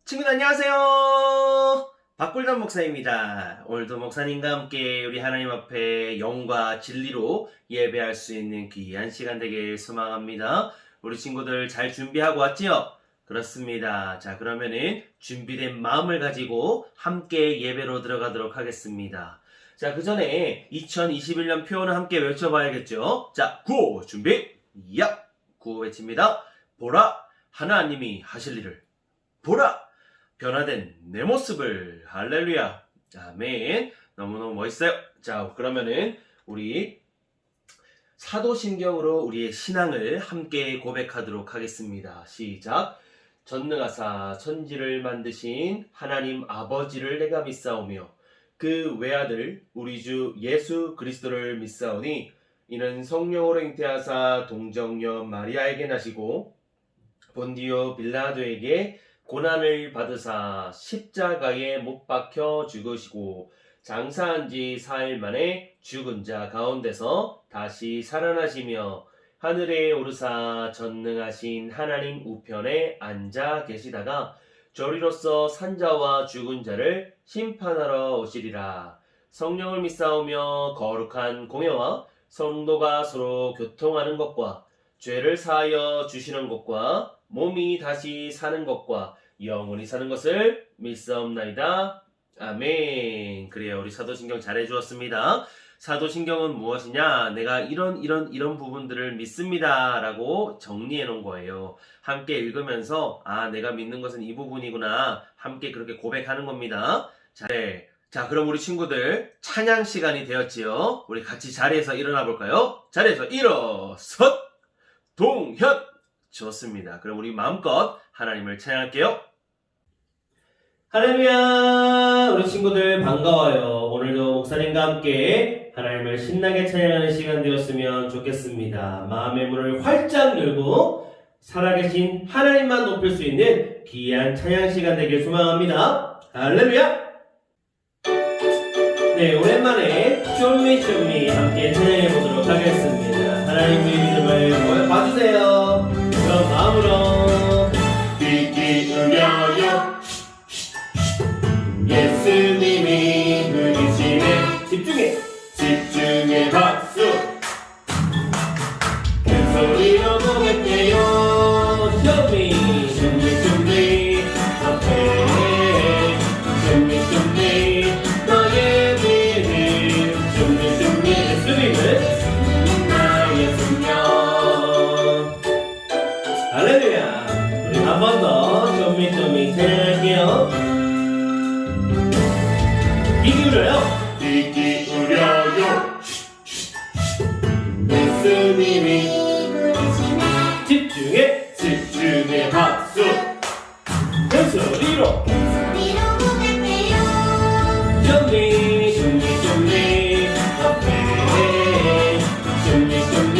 친구들 안녕하세요. 박골담 목사입니다. 오늘도 목사님과 함께 우리 하나님 앞에 영과 진리로 예배할 수 있는 귀한 시간 되길 소망합니다. 우리 친구들 잘 준비하고 왔지요? 그렇습니다. 자, 그러면은 준비된 마음을 가지고 함께 예배로 들어가도록 하겠습니다. 자, 그 전에 2021년 표현을 함께 외쳐봐야겠죠? 자, 구호 준비, 야! 구호 외칩니다. 보라, 하나님이 하실 일을. 보라! 변화된 내 모습을. 할렐루야. 아멘. 너무너무 멋있어요. 자, 그러면은 우리 사도신경으로 우리의 신앙을 함께 고백하도록 하겠습니다. 시작. 전능하사 천지를 만드신 하나님 아버지를 내가 믿사오며 그 외아들 우리 주 예수 그리스도를 믿사오니 이는 성령으로 잉태하사 동정녀 마리아에게 나시고 본디오 빌라도에게 고난을 받으사 십자가에 못 박혀 죽으시고 장사한 지 사일 만에 죽은 자 가운데서 다시 살아나시며 하늘에 오르사 전능하신 하나님 우편에 앉아 계시다가 저리로서 산자와 죽은 자를 심판하러 오시리라. 성령을 믿사오며 거룩한 공예와 성도가 서로 교통하는 것과 죄를 사하여 주시는 것과 몸이 다시 사는 것과 영원히 사는 것을 믿사옵나이다. 아멘. 그래요. 우리 사도신경 잘해주었습니다. 사도신경은 무엇이냐? 내가 이런 부분들을 믿습니다 라고 정리해 놓은 거예요. 함께 읽으면서 내가 믿는 것은 이 부분이구나. 함께 그렇게 고백하는 겁니다. 자, 그럼 우리 친구들 찬양 시간이 되었지요. 우리 같이 자리에서 일어나 볼까요? 자리에서 일어섰! 동현! 좋습니다. 그럼 우리 마음껏 하나님을 찬양할게요. 할렐루야! 우리 친구들 반가워요. 오늘도 목사님과 함께 하나님을 신나게 찬양하는 시간 되었으면 좋겠습니다. 마음의 문을 활짝 열고 살아계신 하나님만 높일 수 있는 귀한 찬양 시간 되길 소망합니다. 할렐루야! 네, 오랜만에 쇼미 함께 찬양해 보도록 하겠습니다. 하나님의 믿음을 봐주세요. 그럼 마음으로 귀 기울여요. 예수님이 누구시네. 집중해 박수. 큰 소리로 고백해요. 쇼미 앞에 쇼미 너의 믿음 예수님을 나의 생명. 할렐루야. 우리 한 번 더 쇼미 찬양할게요. 귀 기울여요. 예수님이 집중해 박수. 큰 소리로 고백해요. 쇼미 앞에 쇼미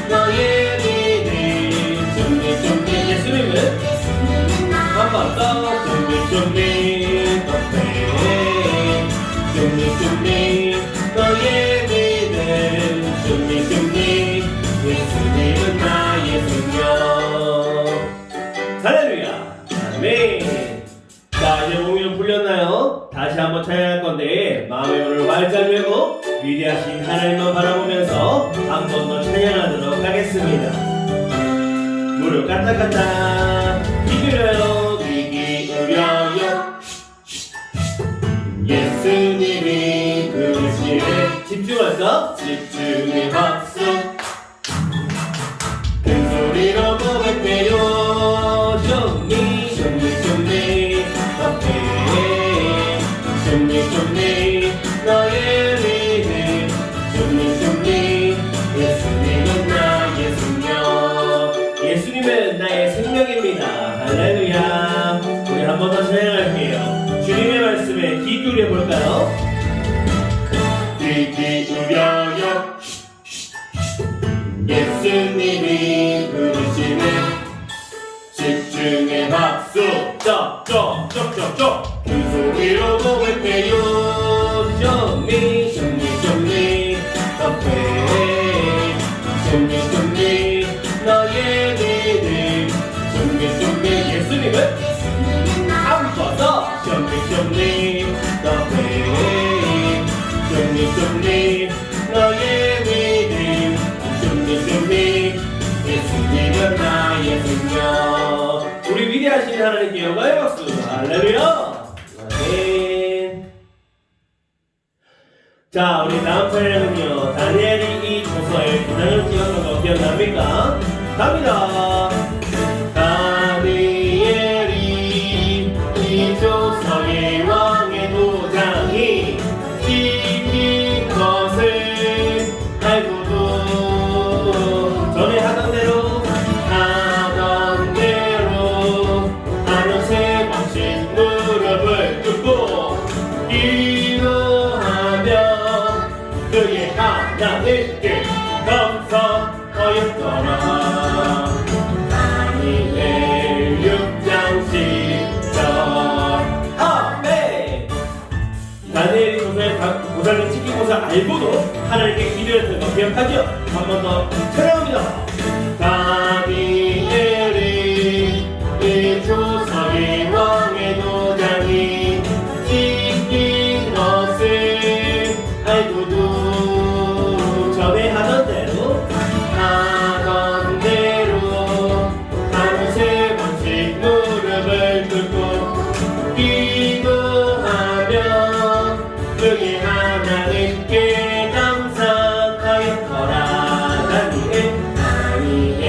너의 믿음 예수님은 한 번 더 쇼미 앞에 쇼미 너의 믿음 쇼미 예수님은 나의 생명. 할렐루야. 아멘. 자, 이제 몸이 좀 풀렸나요? 다시 한번 찬양할 건데 마음의 문을 활짝 열고 위대하신 하나님만 바라보면서 한 번 더 찬양하도록 하겠습니다. 무릎 까딱까딱 귀 기울여요. 예수님이 부르시네. 집중해 박수. 큰 소리로 고백해요. 쇼미 앞에 쇼미 너의 믿음 쇼미 예수님은 나의 생명. 예수님은 나의 생명입니다. 할렐루야. 우리 한 번 더 찬양할게요. 주님의 말씀에 귀 기울여 볼까요? 귀 기울여요. 예수님이 부르시네. 집중해 박수. 쩍쩍쩍쩍쩍 그 소리로 고백해요. 쇼미 앞에 쇼미 너의 믿음 쇼미 예수님은 좀리 너의 좀리 너의 믿음 좀리 예수님은 나의 생명. 우리 위대하신 하나님께 영광의 박수. 할렐루야. 아멘. 자, 우리 다음 차례는요, 다니엘이 이 조서에 도장을 찍었던 거 기억납니까? 갑니다. 다니엘이 이 조서의 왕의 도장이 찍힌 것을 알고도 전에 하던 대로 하루 세 번씩 무릎을 꿇고 기도하며 그의 하나님께 감사하였더라. 다니엘 6장 10절. 아멘. 다니엘이 도장을 찍힌 것을 알고도 하나님께 기도했던 거 기억하죠? 한 번 더 찬양합니다. 다니엘이 이 조서의 왕의 도장이 찍힌 것을 알고도 전에 하던 대로 하루 세 번씩 무릎을 꿇고 기도하며 그의 하나님께 감사하였더라. 다니엘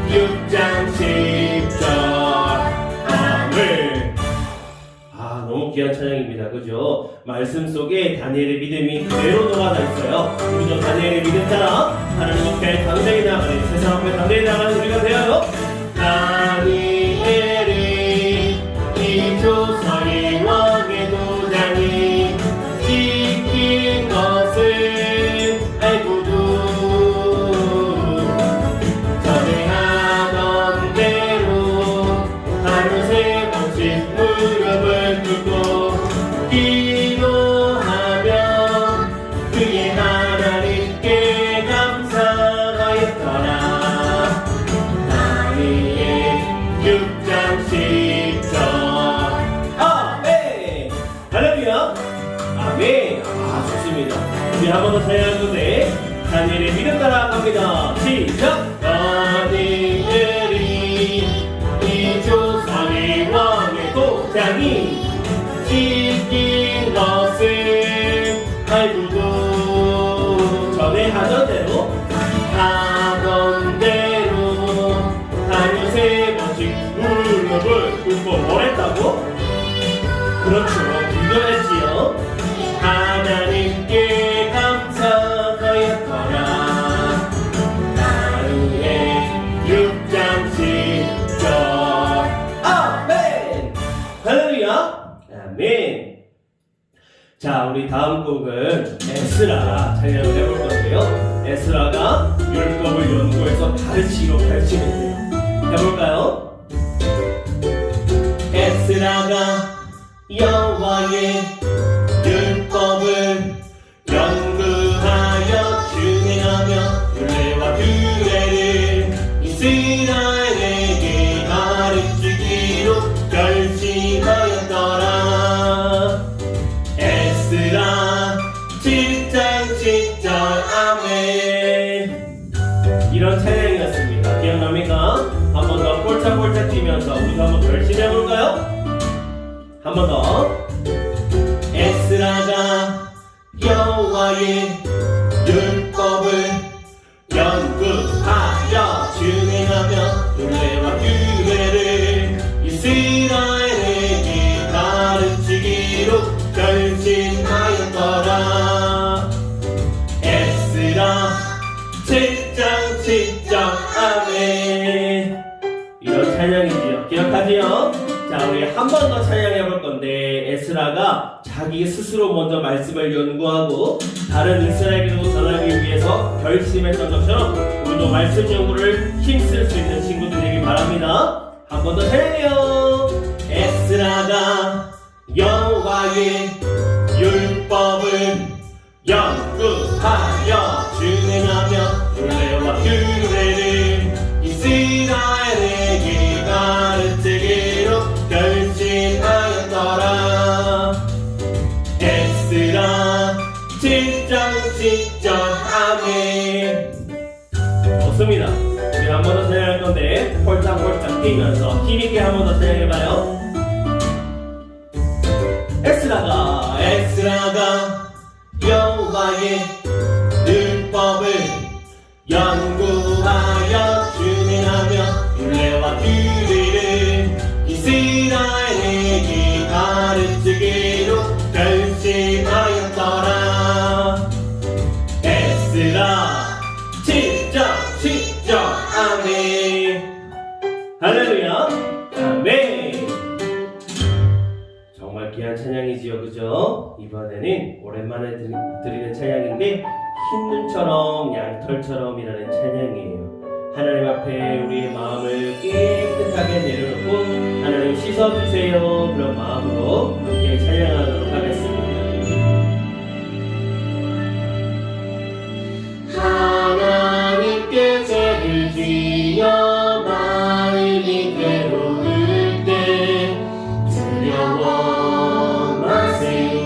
6장 10절. 아멘. 너무 귀한 찬양입니다. 그죠? 말씀 속에 다니엘의 믿음이 그대로 녹아져 있어요. 우리도 다니엘의 믿음 따라 하나님 앞에 당당히 나가는, 세상 앞에 당당히 나가는 우리가 되어요. 다니엘이 이 조서의 왕의 도장이 찍힌 것을 알고도 전에 하던 대로 하루 세 번씩 무릎을 꿇고 기도하며 그의 하나님께 감사하였더라. 다니엘 6장 10절. 아멘. 할렐루야. 아멘. 좋습니다. 우리 한 번 더 찬양할 건데 다니엘의 믿음 따라 갑니다. 시작. 다니엘이 이 조선의 왕의 도장이 찍힌 것을 알고도 전에 하던 대로 하루 세 번씩 무릎을 꿇고 뭘 했다고? 그렇죠. 기도했지요. 하나님께 감사하였더라. 다니엘 6장 10절. 아멘. 할렐루야. 아멘. 자, 우리 다음 곡은 에스라 찬양을 해볼 건데요. 에스라가 율법을 연구해서 가르치기로 결심했대요. 해볼까요? 에스라가 여호와의 율법을 연구하여 준행하며 율례와 규례를 이스라엘에게 가르치기로 결심하였더라. 에스라 7장 10절. 아멘. 이런 찬양이었습니다. 기억납니까? 한 번 더 꼴짝꼴짝 뛰면서 우리도 한번 결심해볼까요? 한 번 더. 에스라가 여호와의 율법을 연구하여 준행하며 율례와 규례를 이스라엘에게 가르치기로 결심하였더라. 에스라 7장 10절. 아멘. 이런 찬양이지요. 기억하지요? 자, 우리 한 번 더 찬양해 볼 건데 에스라가 자기 스스로 먼저 말씀을 연구하고 다른 이스라엘에게도 전하기 위해서 결심했던 것처럼 우리도 말씀 연구를 힘쓸 수 있는 친구들 되길 바랍니다. 한 번 더 찬양해요. 에스라가 여호와의 율법을 연구하여 준행하며 율례와 규례를 이스라엘에게 가르치기로 결심하였더라. 홀짝홀짝 뛰면서 힘있게 한 번 더 사용해봐요. 에스라가 여호와의 율법을 연구하여 준행하며 율례와 규례를 이스라엘에게 가르치기로 결심하였더라. 에스라 7장 아멘. 할렐루야 아멘. 정말 귀한 찬양이지요, 그죠? 이번에는 오랜만에 드리는 찬양인데 흰눈처럼 양털처럼이라는 찬양이에요. 하나님 앞에 우리의 마음을 깨끗하게 내려놓고 하나님 씻어주세요 그런 마음으로 함께 찬양하도록 하겠습니다. 하나님께 죄를 지어 마음이 괴로울 때 두려워 마세요.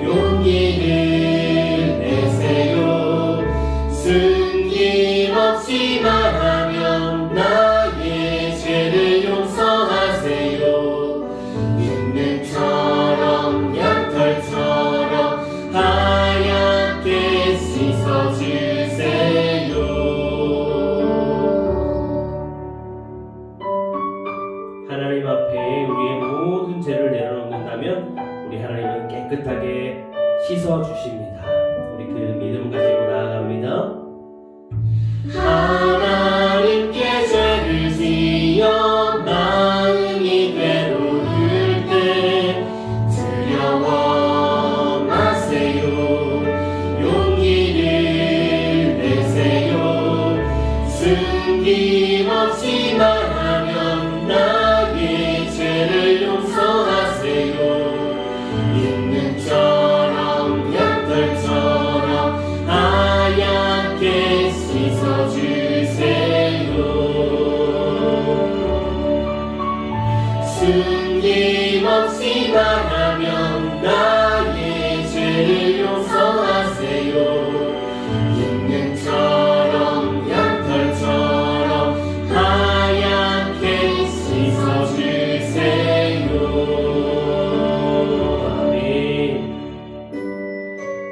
용기를 내세요. 숨김없이 말하면 나의 죄를 용서하세요. 흰눈처럼 양털처럼 하얗게 씻어주세요. 하나님 앞에 우리의 모든 죄를 내려놓는다면 우리 하나님은 깨끗하게 씻어주십니다. 우리 그 믿음 가지고 나아갑니다. 하나님께 죄를 지어 마음이 괴로울 때 두려워 마세요. 용기를 내세요. 숨김없이 말하면 나의 죄를 용서하세요. 흰눈처럼 양털처럼 하얗게 씻어주세요. 숨김없이 말하면 나의 죄를 용서하세요. 흰눈처럼 양털처럼 하얗게 씻어주세요. 아멘.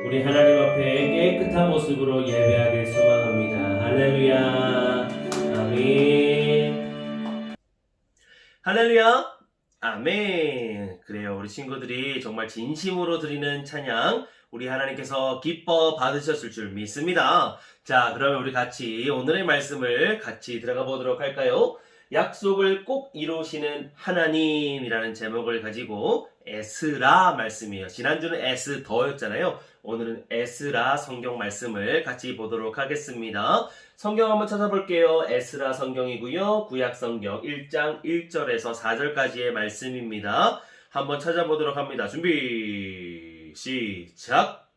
우리 하나님 앞에 깨끗한 모습으로 예배하길 소망합니다. 할렐루야 아멘. 할렐루야 아멘. 그래요, 우리 친구들이 정말 진심으로 드리는 찬양 우리 하나님께서 기뻐 받으셨을 줄 믿습니다. 자, 그러면 우리 같이 오늘의 말씀을 같이 들어가 보도록 할까요? 약속을 꼭 이루시는 하나님이라는 제목을 가지고 에스라 말씀이에요. 지난주는 에스더였잖아요. 오늘은 에스라 성경 말씀을 같이 보도록 하겠습니다. 성경 한번 찾아볼게요. 에스라 성경이고요. 구약 성경 1장 1절에서 4절까지의 말씀입니다. 한번 찾아보도록 합니다. 준비 시작.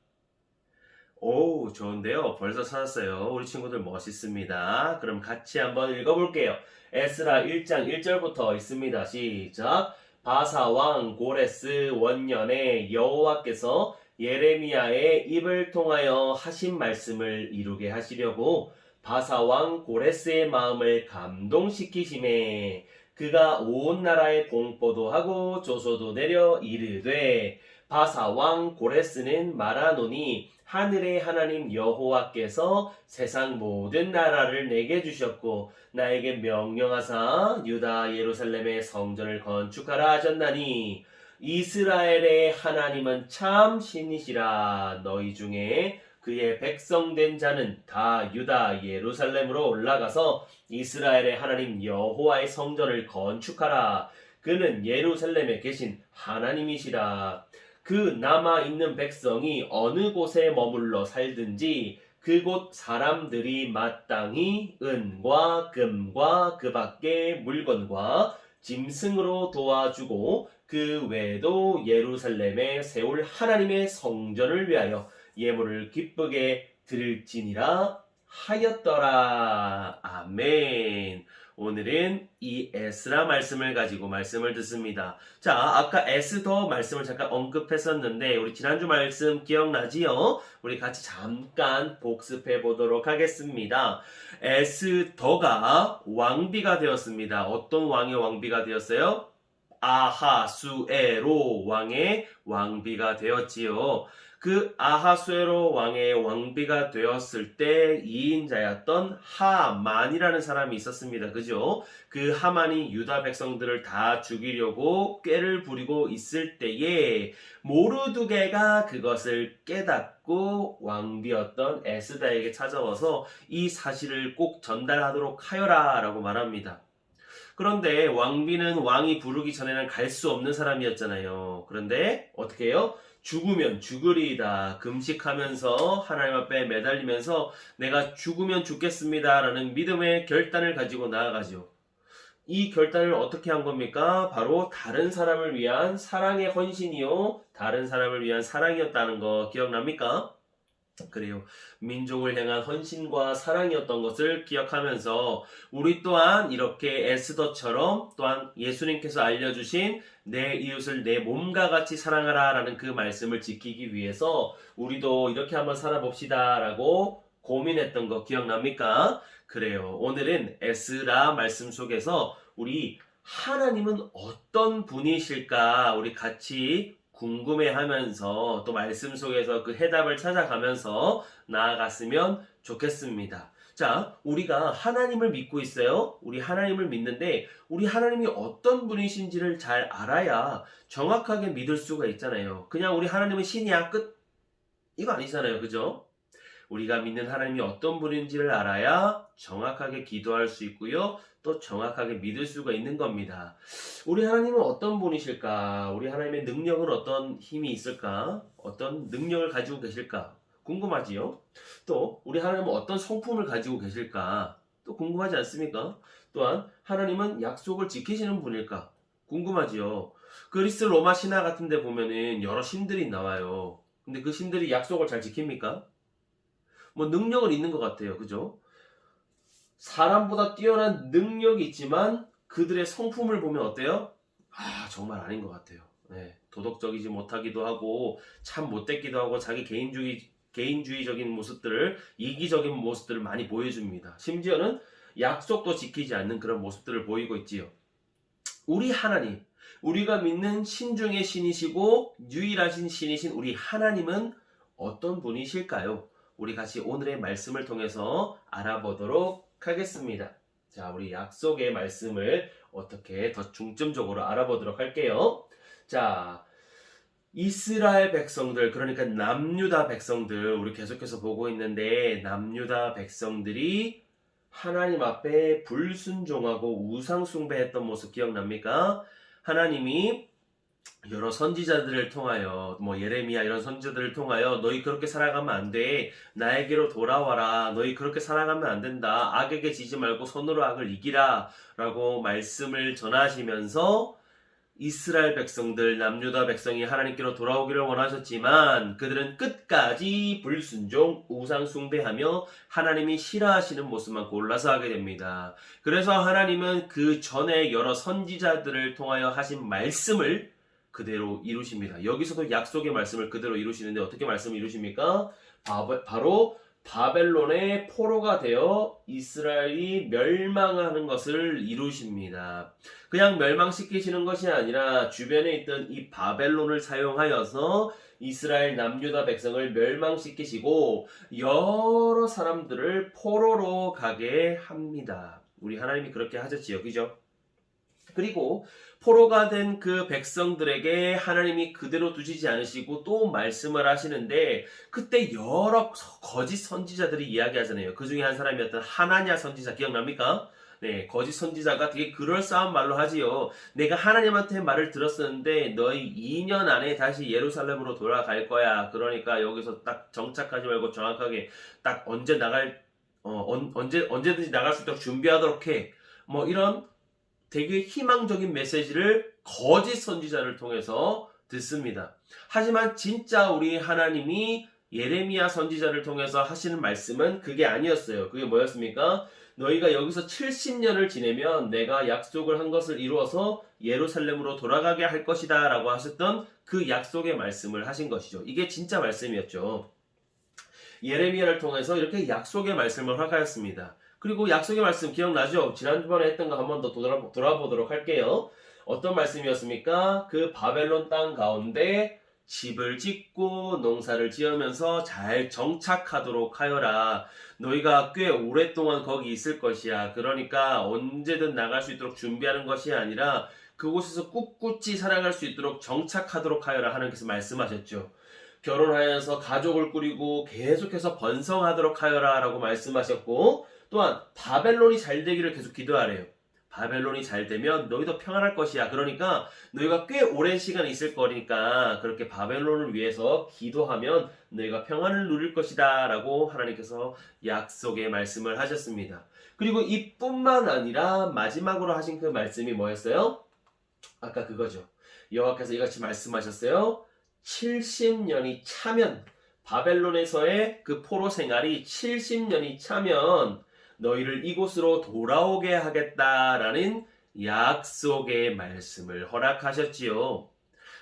오, 좋은데요. 벌써 찾았어요. 우리 친구들 멋있습니다. 그럼 같이 한번 읽어볼게요. 에스라 1장 1절부터 있습니다. 시작. 바사 왕 고레스 원년에 여호와께서 예레미야의 입을 통하여 하신 말씀을 이루게 하시려고 바사 왕 고레스의 마음을 감동시키심에 그가 온 나라에 공포도 하고 조소도 내려 이르되 바사 왕 고레스는 말하노니 하늘의 하나님 여호와께서 세상 모든 나라를 내게 주셨고 나에게 명령하사 유다 예루살렘의 성전을 건축하라 하셨나니 이스라엘의 하나님은 참 신이시라. 너희 중에 그의 백성된 자는 다 유다 예루살렘으로 올라가서 이스라엘의 하나님 여호와의 성전을 건축하라. 그는 예루살렘에 계신 하나님이시라. 그 남아있는 백성이 어느 곳에 머물러 살든지 그곳 사람들이 마땅히 은과 금과 그 밖의 물건과 짐승으로 도와주고 그 외에도 예루살렘에 세울 하나님의 성전을 위하여 예물을 기쁘게 드릴지니라 하였더라. 아멘. 오늘은 이 에스라 말씀을 가지고 말씀을 듣습니다. 자, 아까 에스더 말씀을 잠깐 언급했었는데 우리 지난주 말씀 기억나지요? 우리 같이 잠깐 복습해 보도록 하겠습니다. 에스더가 왕비가 되었습니다. 어떤 왕의 왕비가 되었어요? 아하수에로 왕의 왕비가 되었지요. 그 아하수에로 왕의 왕비가 되었을 때 2인자였던 하만이라는 사람이 있었습니다. 그죠? 그 하만이 유다 백성들을 다 죽이려고 꾀를 부리고 있을 때에 모르드게가 그것을 깨닫고 왕비였던 에스더에게 찾아와서 이 사실을 꼭 전달하도록 하여라 라고 말합니다. 그런데 왕비는 왕이 부르기 전에는 갈 수 없는 사람이었잖아요. 그런데 어떻게 해요? 죽으면 죽으리이다. 금식하면서 하나님 앞에 매달리면서 내가 죽으면 죽겠습니다 라는 믿음의 결단을 가지고 나아가죠. 이 결단을 어떻게 한 겁니까? 바로 다른 사람을 위한 사랑의 헌신이요. 다른 사람을 위한 사랑이었다는 거 기억납니까? 그래요. 민족을 향한 헌신과 사랑이었던 것을 기억하면서 우리 또한 이렇게 에스더처럼 또한 예수님께서 알려주신 내 이웃을 내 몸과 같이 사랑하라 라는 그 말씀을 지키기 위해서 우리도 이렇게 한번 살아봅시다 라고 고민했던 거 기억납니까? 그래요. 오늘은 에스라 말씀 속에서 우리 하나님은 어떤 분이실까 우리 같이 궁금해하면서 또 말씀 속에서 그 해답을 찾아가면서 나아갔으면 좋겠습니다. 자, 우리가 하나님을 믿고 있어요. 우리 하나님을 믿는데 우리 하나님이 어떤 분이신지를 잘 알아야 정확하게 믿을 수가 있잖아요. 그냥 우리 하나님은 신이야 끝 이거 아니잖아요. 그죠? 우리가 믿는 하나님이 어떤 분인지를 알아야 정확하게 기도할 수 있고요. 또 정확하게 믿을 수가 있는 겁니다. 우리 하나님은 어떤 분이실까? 우리 하나님의 능력은 어떤 힘이 있을까? 어떤 능력을 가지고 계실까? 궁금하지요? 또 우리 하나님은 어떤 성품을 가지고 계실까? 또 궁금하지 않습니까? 또한 하나님은 약속을 지키시는 분일까? 궁금하지요? 그리스 로마 신화 같은 데 보면은 여러 신들이 나와요. 근데 그 신들이 약속을 잘 지킵니까? 뭐 능력은 있는 것 같아요. 그죠? 사람보다 뛰어난 능력이 있지만 그들의 성품을 보면 어때요? 아, 정말 아닌 것 같아요. 네, 도덕적이지 못하기도 하고 참 못됐기도 하고 자기 개인주의적인 모습들을 이기적인 모습들을 많이 보여줍니다. 심지어는 약속도 지키지 않는 그런 모습들을 보이고 있지요. 우리 하나님, 우리가 믿는 신 중의 신이시고 유일하신 신이신 우리 하나님은 어떤 분이실까요? 우리 같이 오늘의 말씀을 통해서 알아보도록 하겠습니다. 자, 우리 약속의 말씀을 어떻게 더 중점적으로 알아보도록 할게요. 자, 이스라엘 백성들, 그러니까 남유다 백성들, 우리 계속해서 보고 있는데 남유다 백성들이 하나님 앞에 불순종하고 우상 숭배했던 모습 기억납니까? 하나님이 여러 선지자들을 통하여 예레미야 이런 선지자들을 통하여 너희 그렇게 살아가면 안 돼. 나에게로 돌아와라. 너희 그렇게 살아가면 안 된다. 악에게 지지 말고 손으로 악을 이기라. 라고 말씀을 전하시면서 이스라엘 백성들, 남유다 백성이 하나님께로 돌아오기를 원하셨지만 그들은 끝까지 불순종, 우상 숭배하며 하나님이 싫어하시는 모습만 골라서 하게 됩니다. 그래서 하나님은 그 전에 여러 선지자들을 통하여 하신 말씀을 그대로 이루십니다. 여기서도 약속의 말씀을 그대로 이루시는데 어떻게 말씀을 이루십니까? 바로 바벨론의 포로가 되어 이스라엘이 멸망하는 것을 이루십니다. 그냥 멸망시키시는 것이 아니라 주변에 있던 이 바벨론을 사용하여서 이스라엘 남유다 백성을 멸망시키시고 여러 사람들을 포로로 가게 합니다. 우리 하나님이 그렇게 하셨지요. 그죠? 그리고 포로가 된 그 백성들에게 하나님이 그대로 두시지 않으시고 또 말씀을 하시는데 그때 여러 거짓 선지자들이 이야기하잖아요. 그 중에 한 사람이었던 하나냐 선지자 기억납니까? 네, 거짓 선지자가 되게 그럴싸한 말로 하지요. 내가 하나님한테 말을 들었었는데 너희 2년 안에 다시 예루살렘으로 돌아갈 거야. 그러니까 여기서 딱 정착하지 말고 정확하게 딱 언제든지 나갈 수 있도록 준비하도록 해. 이런 되게 희망적인 메시지를 거짓 선지자를 통해서 듣습니다. 하지만 진짜 우리 하나님이 예레미야 선지자를 통해서 하시는 말씀은 그게 아니었어요. 그게 뭐였습니까? 너희가 여기서 70년을 지내면 내가 약속을 한 것을 이루어서 예루살렘으로 돌아가게 할 것이다 라고 하셨던 그 약속의 말씀을 하신 것이죠. 이게 진짜 말씀이었죠. 예레미야를 통해서 이렇게 약속의 말씀을 허가했습니다. 그리고 약속의 말씀 기억나죠? 지난번에 했던 거 한 번 더 돌아보도록 할게요. 어떤 말씀이었습니까? 그 바벨론 땅 가운데 집을 짓고 농사를 지으면서 잘 정착하도록 하여라. 너희가 꽤 오랫동안 거기 있을 것이야. 그러니까 언제든 나갈 수 있도록 준비하는 것이 아니라 그곳에서 꿋꿋이 살아갈 수 있도록 정착하도록 하여라 하나님께서 말씀하셨죠. 결혼하여서 가족을 꾸리고 계속해서 번성하도록 하여라 라고 말씀하셨고, 또한 바벨론이 잘 되기를 계속 기도하래요. 바벨론이 잘 되면 너희도 평안할 것이야. 그러니까 너희가 꽤 오랜 시간 있을 거니까 그렇게 바벨론을 위해서 기도하면 너희가 평안을 누릴 것이다 라고 하나님께서 약속의 말씀을 하셨습니다. 그리고 이뿐만 아니라 마지막으로 하신 그 말씀이 뭐였어요? 아까 그거죠. 여호와께서 이같이 말씀하셨어요. 70년이 차면, 바벨론에서의 그 포로 생활이 70년이 차면 너희를 이곳으로 돌아오게 하겠다라는 약속의 말씀을 허락하셨지요.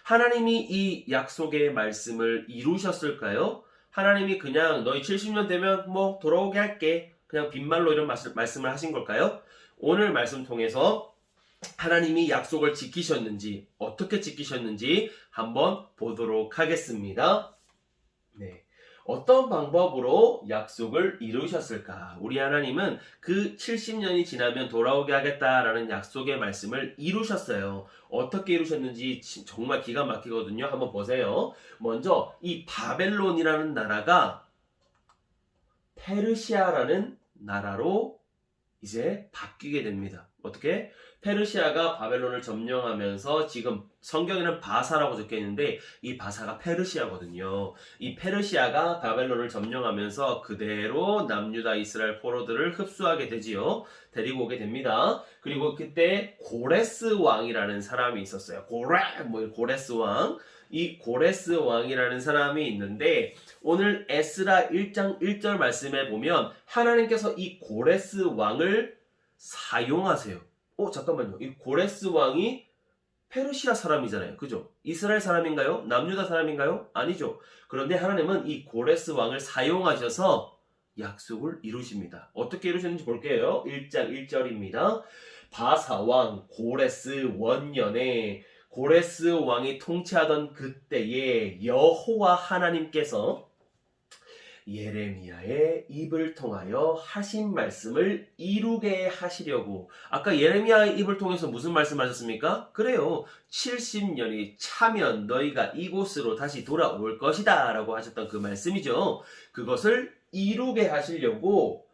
하나님이 이 약속의 말씀을 이루셨을까요? 하나님이 그냥 너희 70년 되면 뭐 돌아오게 할게, 그냥 빈말로 이런 말씀을 하신 걸까요? 오늘 말씀 통해서 하나님이 약속을 지키셨는지, 어떻게 지키셨는지 한번 보도록 하겠습니다. 네. 어떤 방법으로 약속을 이루셨을까? 우리 하나님은 그 70년이 지나면 돌아오게 하겠다라는 약속의 말씀을 이루셨어요. 어떻게 이루셨는지 정말 기가 막히거든요. 한번 보세요. 먼저 이 바벨론이라는 나라가 페르시아라는 나라로 이제 바뀌게 됩니다. 어떻게? 페르시아가 바벨론을 점령하면서 지금 성경에는 바사라고 적혀 있는데 이 바사가 페르시아거든요. 이 페르시아가 바벨론을 점령하면서 그대로 남유다 이스라엘 포로들을 흡수하게 되지요. 데리고 오게 됩니다. 그리고 그때 고레스 왕이라는 사람이 있었어요. 고레스 왕. 이 고레스 왕이라는 사람이 있는데 오늘 에스라 1장 1절 말씀에 보면 하나님께서 이 고레스 왕을 사용하세요. 잠깐만요. 이 고레스 왕이 페르시아 사람이잖아요. 그죠? 이스라엘 사람인가요? 남유다 사람인가요? 아니죠. 그런데 하나님은 이 고레스 왕을 사용하셔서 약속을 이루십니다. 어떻게 이루셨는지 볼게요. 1장 1절입니다. 바사 왕 고레스 원년에 고레스 왕이 통치하던 그때에 여호와 하나님께서 예레미야의 입을 통하여 하신 말씀을 이루게 하시려고. 아까 예레미야의 입을 통해서 무슨 말씀하셨습니까? 그래요. 70년이 차면 너희가 이곳으로 다시 돌아올 것이다 라고 하셨던 그 말씀이죠. 그것을 이루게 하시려고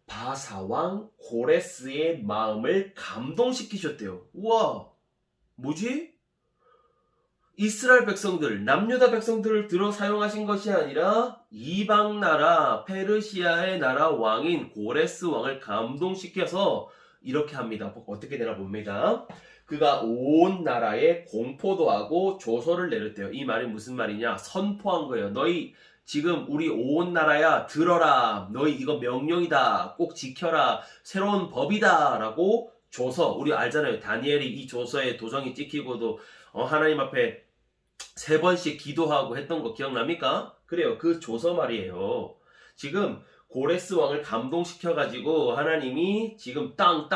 바사왕 고레스의 마음을 감동시키셨대요. 우와, 뭐지? 이스라엘 백성들, 남유다 백성들을 들어 사용하신 것이 아니라 이방 나라 페르시아의 나라 왕인 고레스 왕을 감동시켜서 이렇게 합니다. 어떻게 되나 봅니다. 그가 온 나라에 공포도 하고 조서를 내렸대요. 이 말이 무슨 말이냐? 선포한 거예요. 너희 지금 우리 온 나라야 들어라. 너희 이거 명령이다. 꼭 지켜라. 새로운 법이다. 라고 조서, 우리 알잖아요. 다니엘이 이 조서에 도장이 찍히고도 하나님 앞에 3번씩 기도하고 했던 거 기억납니까? 그래요. 그 조서 말이에요. 지금 고레스 왕을 감동시켜가지고 하나님이 지금 땅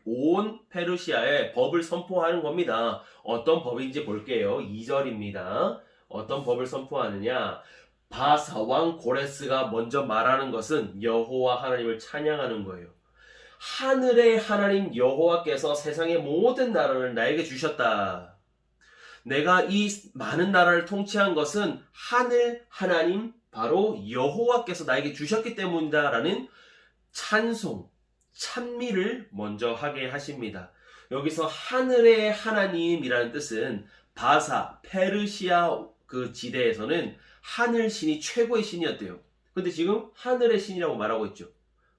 온 페르시아에 법을 선포하는 겁니다. 어떤 법인지 볼게요. 2절입니다. 어떤 법을 선포하느냐? 바사 왕 고레스가 먼저 말하는 것은 여호와 하나님을 찬양하는 거예요. 하늘의 하나님 여호와께서 세상의 모든 나라를 나에게 주셨다. 내가 이 많은 나라를 통치한 것은 하늘 하나님 바로 여호와께서 나에게 주셨기 때문이다 라는 찬송, 찬미를 먼저 하게 하십니다. 여기서 하늘의 하나님이라는 뜻은 바사, 페르시아 그 지대에서는 하늘 신이 최고의 신이었대요. 근데 지금 하늘의 신이라고 말하고 있죠.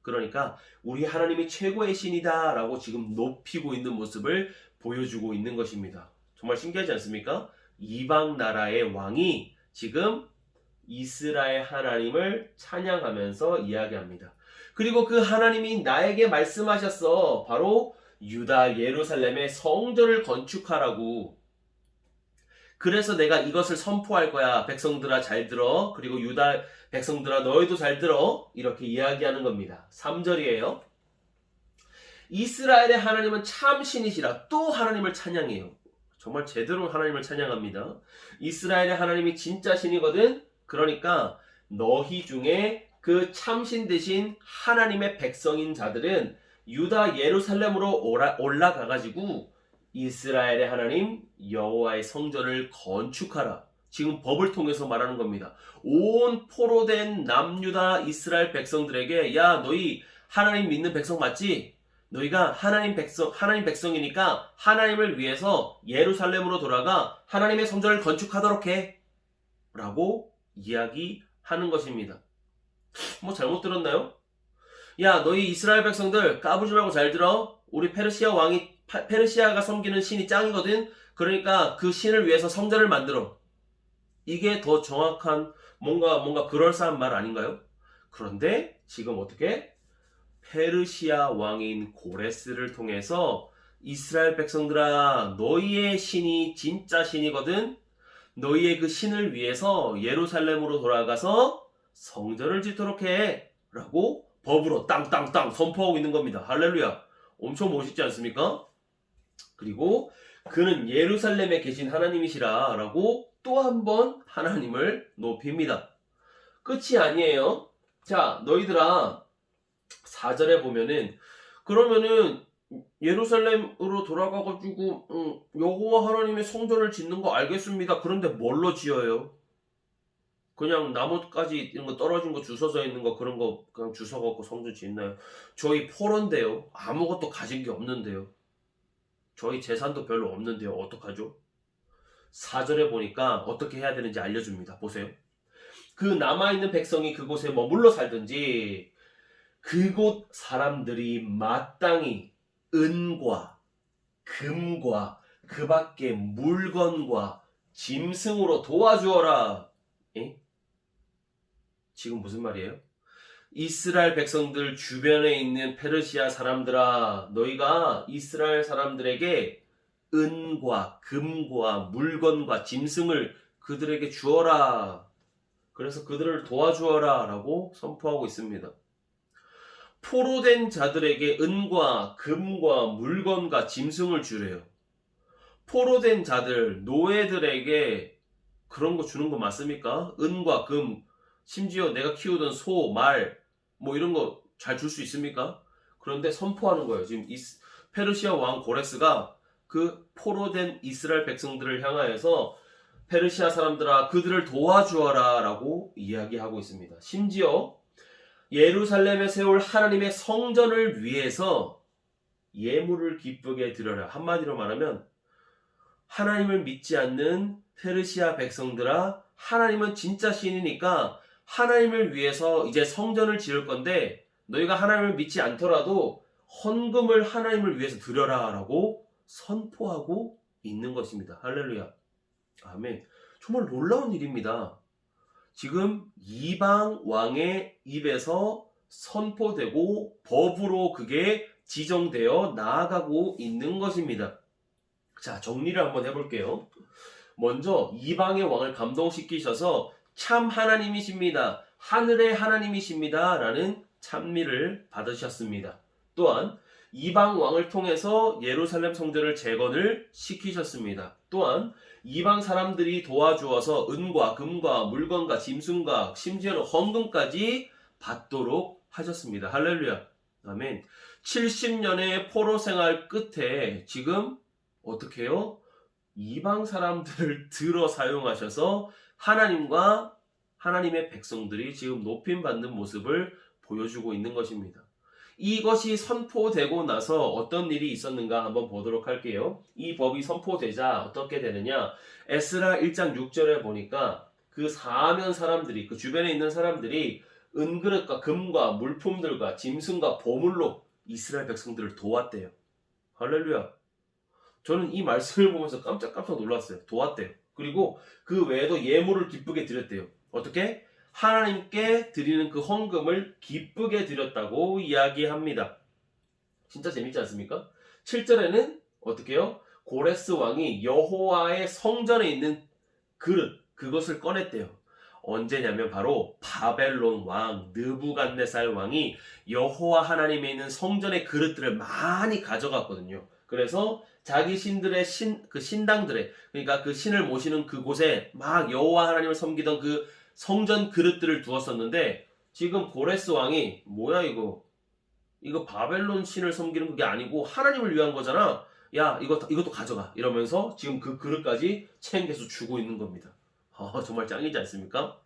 그러니까 우리 하나님이 최고의 신이다 라고 지금 높이고 있는 모습을 보여주고 있는 것입니다. 정말 신기하지 않습니까? 이방 나라의 왕이 지금 이스라엘 하나님을 찬양하면서 이야기합니다. 그리고 그 하나님이 나에게 말씀하셨어. 바로 유다 예루살렘의 성전을 건축하라고. 그래서 내가 이것을 선포할 거야. 백성들아 잘 들어. 그리고 유다 백성들아 너희도 잘 들어. 이렇게 이야기하는 겁니다. 3절이에요. 이스라엘의 하나님은 참 신이시라. 또 하나님을 찬양해요. 정말 제대로 하나님을 찬양합니다. 이스라엘의 하나님이 진짜 신이거든. 그러니까 너희 중에 그 참신 대신 하나님의 백성인 자들은 유다 예루살렘으로 올라가가지고 이스라엘의 하나님 여호와의 성전을 건축하라. 지금 법을 통해서 말하는 겁니다. 온 포로된 남유다 이스라엘 백성들에게 야 너희 하나님 믿는 백성 맞지? 너희가 하나님 백성이니까 하나님을 위해서 예루살렘으로 돌아가 하나님의 성전을 건축하도록 해. 라고 이야기하는 것입니다. 뭐 잘못 들었나요? 야 너희 이스라엘 백성들 까부지 말고 잘 들어. 우리 페르시아가 섬기는 신이 짱이거든. 그러니까 그 신을 위해서 성전을 만들어. 이게 더 정확한 뭔가 그럴싸한 말 아닌가요? 그런데 지금 어떻게? 페르시아 왕인 고레스를 통해서 이스라엘 백성들아 너희의 신이 진짜 신이거든. 너희의 그 신을 위해서 예루살렘으로 돌아가서 성전을 짓도록 해. 라고 법으로 땅땅땅 선포하고 있는 겁니다. 할렐루야. 엄청 멋있지 않습니까? 그리고 그는 예루살렘에 계신 하나님이시라 라고 또 한 번 하나님을 높입니다. 끝이 아니에요. 자 너희들아 4절에 보면은 그러면은 예루살렘으로 돌아가가지고 여호와 하나님의 성전을 짓는 거 알겠습니다. 그런데 뭘로 지어요? 그냥 나뭇가지 이런 거 떨어진 거 주워져 있는 거 그런 거 그냥 주워갖고 성전 짓나요? 저희 포로인데요. 아무것도 가진 게 없는데요. 저희 재산도 별로 없는데요. 어떡하죠? 4절에 보니까 어떻게 해야 되는지 알려줍니다. 보세요. 그 남아있는 백성이 그곳에 머물러 살든지 그곳 사람들이 마땅히 은과 금과 그 밖에 물건과 짐승으로 도와주어라. 에? 지금 무슨 말이에요? 이스라엘 백성들 주변에 있는 페르시아 사람들아 너희가 이스라엘 사람들에게 은과 금과 물건과 짐승을 그들에게 주어라. 그래서 그들을 도와주어라 라고 선포하고 있습니다. 포로된 자들에게 은과 금과 물건과 짐승을 주래요. 포로된 자들, 노예들에게 그런 거 주는 거 맞습니까? 은과 금, 심지어 내가 키우던 소, 말, 뭐 이런 거 잘 줄 수 있습니까? 그런데 선포하는 거예요. 지금 페르시아 왕 고레스가 그 포로된 이스라엘 백성들을 향하여서 페르시아 사람들아 그들을 도와주어라 라고 이야기하고 있습니다. 심지어 예루살렘에 세울 하나님의 성전을 위해서 예물을 기쁘게 드려라. 한마디로 말하면 하나님을 믿지 않는 페르시아 백성들아 하나님은 진짜 신이니까 하나님을 위해서 이제 성전을 지을 건데 너희가 하나님을 믿지 않더라도 헌금을 하나님을 위해서 드려라 라고 선포하고 있는 것입니다. 할렐루야. 아멘. 정말 놀라운 일입니다. 지금 이방 왕의 입에서 선포되고 법으로 그게 지정되어 나아가고 있는 것입니다. 자, 정리를 한번 해볼게요. 먼저 이방의 왕을 감동시키셔서 참 하나님이십니다. 하늘의 하나님이십니다. 라는 찬미를 받으셨습니다. 또한 이방 왕을 통해서 예루살렘 성전을 재건을 시키셨습니다. 또한 이방 사람들이 도와주어서 은과 금과 물건과 짐승과 심지어는 헌금까지 받도록 하셨습니다. 할렐루야. 아멘. 70년의 포로 생활 끝에 지금 어떻게 해요? 이방 사람들을 들어 사용하셔서 하나님과 하나님의 백성들이 지금 높임받는 모습을 보여주고 있는 것입니다. 이것이 선포되고 나서 어떤 일이 있었는가 한번 보도록 할게요. 이 법이 선포되자 어떻게 되느냐? 에스라 1장 6절에 보니까 그 사면 사람들이 그 주변에 있는 사람들이 은그릇과 금과 물품들과 짐승과 보물로 이스라엘 백성들을 도왔대요. 할렐루야. 저는 이 말씀을 보면서 깜짝 놀랐어요. 도왔대요. 그리고 그 외에도 예물을 기쁘게 드렸대요. 어떻게? 하나님께 드리는 그 헌금을 기쁘게 드렸다고 이야기합니다. 진짜 재밌지 않습니까? 7절에는 어떻게 해요? 고레스 왕이 여호와의 성전에 있는 그릇, 그것을 꺼냈대요. 언제냐면 바로 바벨론 왕 느부갓네살 왕이 여호와 하나님에 있는 성전의 그릇들을 많이 가져갔거든요. 그래서 자기 신들의 신당들에, 그러니까 그 신을 모시는 그곳에 막 여호와 하나님을 섬기던 그 성전 그릇들을 두었었는데, 지금 고레스 왕이 뭐야 이거 바벨론 신을 섬기는 그게 아니고 하나님을 위한 거잖아. 야, 이것도 가져가. 이러면서 지금 그 그릇까지 챙겨서 주고 있는 겁니다. 정말 짱이지 않습니까?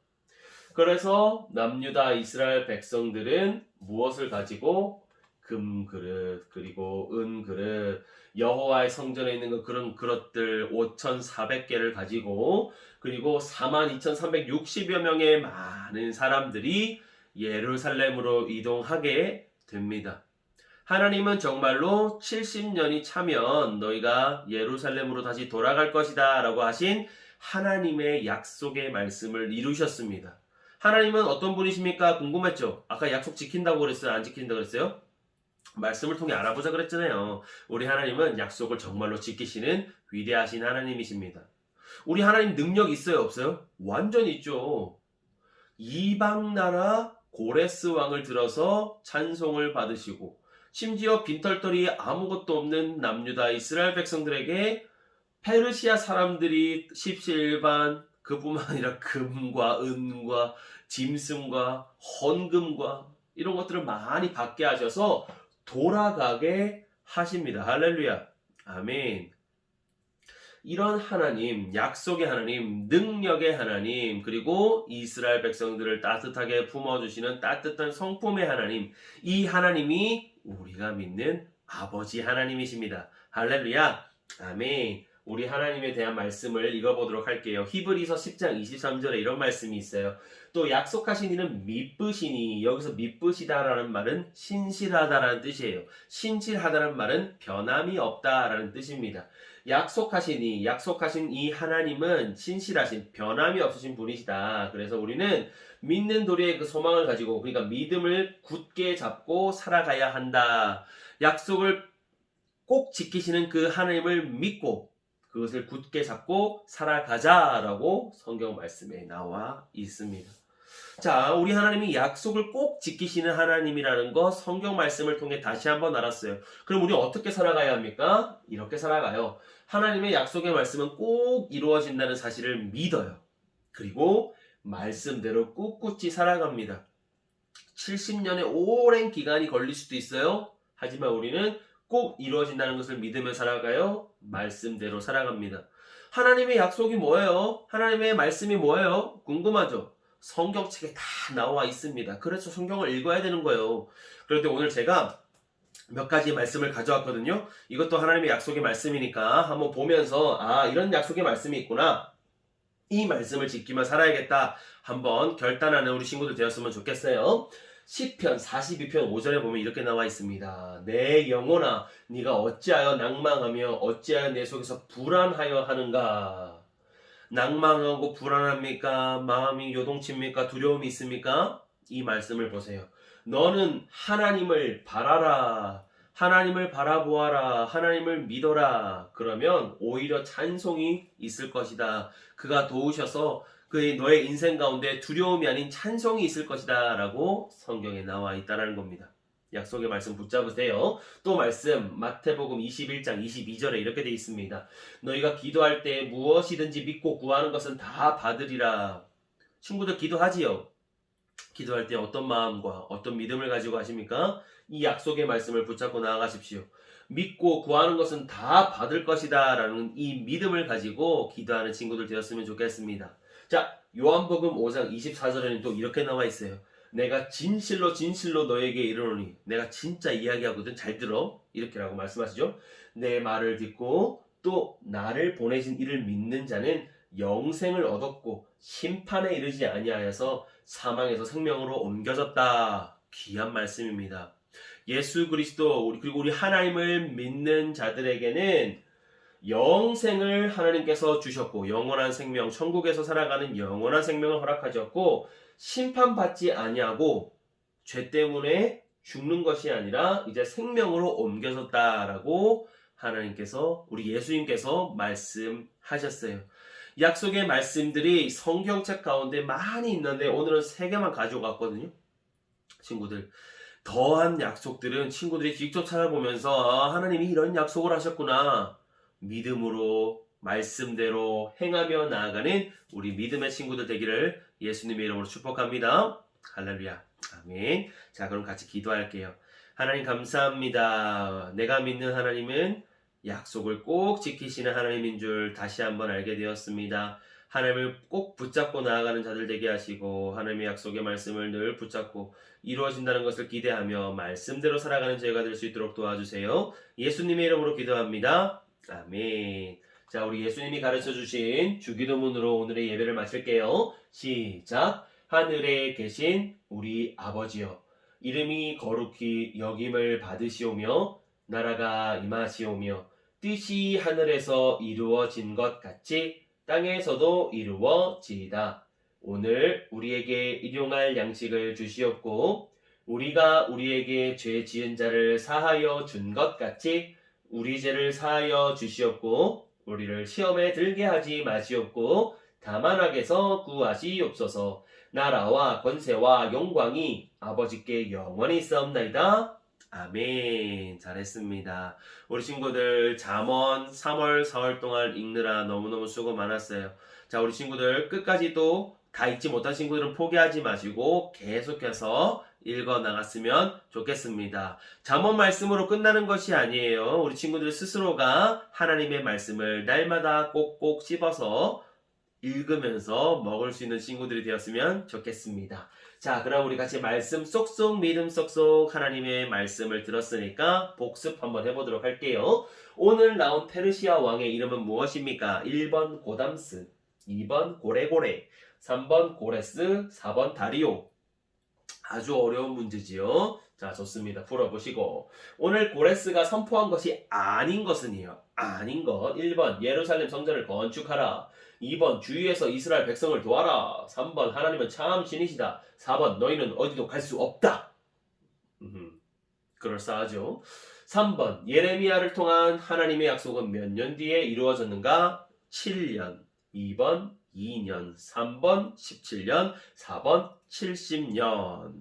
그래서 남유다 이스라엘 백성들은 무엇을 가지고? 금 그릇, 그리고 은 그릇, 여호와의 성전에 있는 그런 그릇들 5,400개를 가지고, 그리고 42,360여 명의 많은 사람들이 예루살렘으로 이동하게 됩니다. 하나님은 정말로 70년이 차면 너희가 예루살렘으로 다시 돌아갈 것이다 라고 하신 하나님의 약속의 말씀을 이루셨습니다. 하나님은 어떤 분이십니까? 궁금했죠? 아까 약속 지킨다고 그랬어요? 안 지킨다고 그랬어요? 말씀을 통해 알아보자 그랬잖아요. 우리 하나님은 약속을 정말로 지키시는 위대하신 하나님이십니다. 우리 하나님 능력 있어요? 없어요? 완전히 있죠. 이방 나라 고레스 왕을 들어서 찬송을 받으시고, 심지어 빈털터리 아무것도 없는 남유다 이스라엘 백성들에게 페르시아 사람들이 십시일반, 그뿐만 아니라 금과 은과 짐승과 헌금과 이런 것들을 많이 받게 하셔서 돌아가게 하십니다. 할렐루야. 아멘. 이런 하나님, 약속의 하나님, 능력의 하나님, 그리고 이스라엘 백성들을 따뜻하게 품어주시는 따뜻한 성품의 하나님, 이 하나님이 우리가 믿는 아버지 하나님이십니다. 할렐루야. 아멘. 우리 하나님에 대한 말씀을 읽어보도록 할게요. 히브리서 10장 23절에 이런 말씀이 있어요. 또 약속하신 이는 미쁘시니, 여기서 미쁘시다라는 말은 신실하다라는 뜻이에요. 신실하다라는 말은 변함이 없다라는 뜻입니다. 약속하신 이 하나님은 신실하신, 변함이 없으신 분이시다. 그래서 우리는 믿는 도리의 그 소망을 가지고, 그러니까 믿음을 굳게 잡고 살아가야 한다. 약속을 꼭 지키시는 그 하나님을 믿고 그것을 굳게 잡고 살아가자라고 성경 말씀에 나와 있습니다. 자, 우리 하나님이 약속을 꼭 지키시는 하나님이라는 거 성경 말씀을 통해 다시 한번 알았어요. 그럼 우리 어떻게 살아가야 합니까? 이렇게 살아가요. 하나님의 약속의 말씀은 꼭 이루어진다는 사실을 믿어요. 그리고 말씀대로 꿋꿋이 살아갑니다. 70년의 오랜 기간이 걸릴 수도 있어요. 하지만 우리는 꼭 이루어진다는 것을 믿으며 살아가요. 말씀대로 살아갑니다. 하나님의 약속이 뭐예요? 하나님의 말씀이 뭐예요? 궁금하죠? 성경책에 다 나와 있습니다. 그래서 성경을 읽어야 되는 거예요. 그런데 오늘 제가 몇 가지 말씀을 가져왔거든요. 이것도 하나님의 약속의 말씀이니까 한번 보면서 이런 약속의 말씀이 있구나. 이 말씀을 지키며 살아야겠다. 한번 결단하는 우리 친구들 되었으면 좋겠어요. 시편 42편 5절에 보면 이렇게 나와 있습니다. 내 영혼아, 네가 어찌하여 낭망하며 어찌하여 내 속에서 불안하여 하는가? 낭망하고 불안합니까? 마음이 요동칩니까? 두려움이 있습니까? 이 말씀을 보세요. 너는 하나님을 바라라. 하나님을 바라보아라. 하나님을 믿어라. 그러면 오히려 찬송이 있을 것이다. 그가 도우셔서 너의 인생 가운데 두려움이 아닌 찬송이 있을 것이다 라고 성경에 나와 있다는 겁니다. 약속의 말씀 붙잡으세요. 또 말씀 마태복음 21장 22절에 이렇게 되어 있습니다. 너희가 기도할 때 무엇이든지 믿고 구하는 것은 다 받으리라. 친구들 기도하지요? 기도할 때 어떤 마음과 어떤 믿음을 가지고 하십니까? 이 약속의 말씀을 붙잡고 나아가십시오. 믿고 구하는 것은 다 받을 것이다 라는 이 믿음을 가지고 기도하는 친구들 되었으면 좋겠습니다. 자, 요한복음 5장 24절에는 또 이렇게 나와 있어요. 내가 진실로 너에게 이르노니, 내가 진짜 이야기하거든, 잘 들어. 이렇게라고 말씀하시죠. 내 말을 듣고 또 나를 보내신 이를 믿는 자는 영생을 얻었고 심판에 이르지 아니하여서 사망에서 생명으로 옮겨졌다. 귀한 말씀입니다. 예수 그리스도 그리고 우리 하나님을 믿는 자들에게는 영생을 하나님께서 주셨고, 영원한 생명, 천국에서 살아가는 영원한 생명을 허락하셨고, 심판받지 아니하고 죄 때문에 죽는 것이 아니라 이제 생명으로 옮겨졌다라고 하나님께서, 우리 예수님께서 말씀하셨어요. 약속의 말씀들이 성경책 가운데 많이 있는데 오늘은 3개만 가지고 왔거든요. 친구들, 더한 약속들은 친구들이 직접 찾아보면서 하나님이 이런 약속을 하셨구나, 믿음으로 말씀대로 행하며 나아가는 우리 믿음의 친구들 되기를 예수님의 이름으로 축복합니다. 할렐루야. 아멘. 자, 그럼 같이 기도할게요. 하나님 감사합니다. 내가 믿는 하나님은 약속을 꼭 지키시는 하나님인 줄 다시 한번 알게 되었습니다. 하나님을 꼭 붙잡고 나아가는 자들 되게 하시고 하나님의 약속의 말씀을 늘 붙잡고 이루어진다는 것을 기대하며 말씀대로 살아가는 저희가 될 수 있도록 도와주세요. 예수님의 이름으로 기도합니다. 아멘. 자, 우리 예수님이 가르쳐주신 주기도문으로 오늘의 예배를 마칠게요. 시작. 하늘에 계신 우리 아버지여, 이름이 거룩히 여김을 받으시오며 나라가 임하시오며 뜻이 하늘에서 이루어진 것 같이 땅에서도 이루어지이다. 오늘 우리에게 일용할 양식을 주시옵고 우리가 우리에게 죄 지은 자를 사하여 준 것 같이 우리 죄를 사하여 주시옵고 우리를 시험에 들게 하지 마시옵고 다만 악에서 구하시옵소서. 나라와 권세와 영광이 아버지께 영원히 있사옵나이다. 아멘. 잘했습니다. 우리 친구들 잠언 3월 4월 동안 읽느라 너무너무 수고 많았어요. 자, 우리 친구들 끝까지 또 다 읽지 못한 친구들은 포기하지 마시고 계속해서 읽어 나갔으면 좋겠습니다. 잠언 말씀으로 끝나는 것이 아니에요. 우리 친구들 스스로가 하나님의 말씀을 날마다 꼭꼭 씹어서 읽으면서 먹을 수 있는 친구들이 되었으면 좋겠습니다. 자, 그럼 우리 같이 말씀 쏙쏙 믿음 쏙쏙 하나님의 말씀을 들었으니까 복습 한번 해보도록 할게요. 오늘 나온 페르시아 왕의 이름은 무엇입니까? 1번 고담스, 2번 고레고레, 3번 고레스, 4번 다리오. 아주 어려운 문제지요. 자, 좋습니다. 풀어보시고 오늘 고레스가 선포한 것이 아닌 것은요. 아닌 것. 1번 예루살렘 성전을 건축하라. 2번 주위에서 이스라엘 백성을 도와라. 3번 하나님은 참 신이시다. 4번 너희는 어디도 갈 수 없다. 그럴싸하죠. 3번 예레미야를 통한 하나님의 약속은 몇 년 뒤에 이루어졌는가? 7년. 2번 2년. 3번 17년. 4번 70년.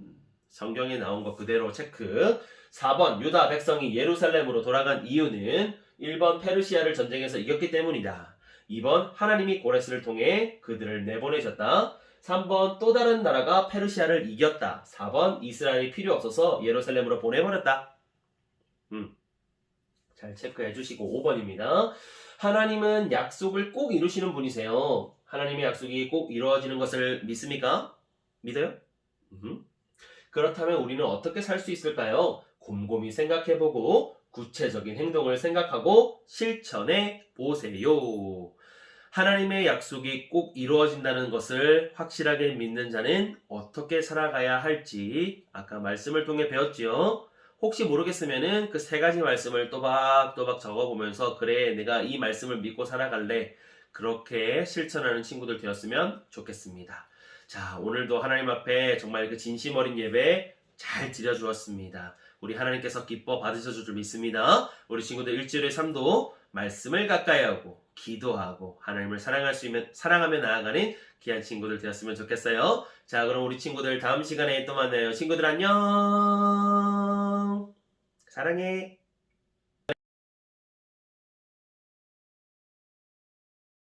성경에 나온 거 그대로 체크. 4번 유다 백성이 예루살렘으로 돌아간 이유는 1번 페르시아를 전쟁에서 이겼기 때문이다. 2번 하나님이 고레스를 통해 그들을 내보내셨다. 3번 또 다른 나라가 페르시아를 이겼다. 4번 이스라엘이 필요 없어서 예루살렘으로 보내버렸다. 잘 체크해 주시고 5번입니다. 하나님은 약속을 꼭 이루시는 분이세요. 하나님의 약속이 꼭 이루어지는 것을 믿습니까? 믿어요? 그렇다면 우리는 어떻게 살 수 있을까요? 곰곰이 생각해보고 구체적인 행동을 생각하고 실천해 보세요. 하나님의 약속이 꼭 이루어진다는 것을 확실하게 믿는 자는 어떻게 살아가야 할지 아까 말씀을 통해 배웠지요. 혹시 모르겠으면은 그 3가지 말씀을 또박또박 적어보면서 그래 내가 이 말씀을 믿고 살아갈래, 그렇게 실천하는 친구들 되었으면 좋겠습니다. 자, 오늘도 하나님 앞에 정말 그 진심 어린 예배 잘 드려주었습니다. 우리 하나님께서 기뻐 받으셔줄 줄 믿습니다. 우리 친구들 일주일의 삶도 말씀을 가까이 하고 기도하고 하나님을 사랑하며 나아가는 귀한 친구들 되었으면 좋겠어요. 자, 그럼 우리 친구들 다음 시간에 또 만나요. 친구들 안녕. 사랑해.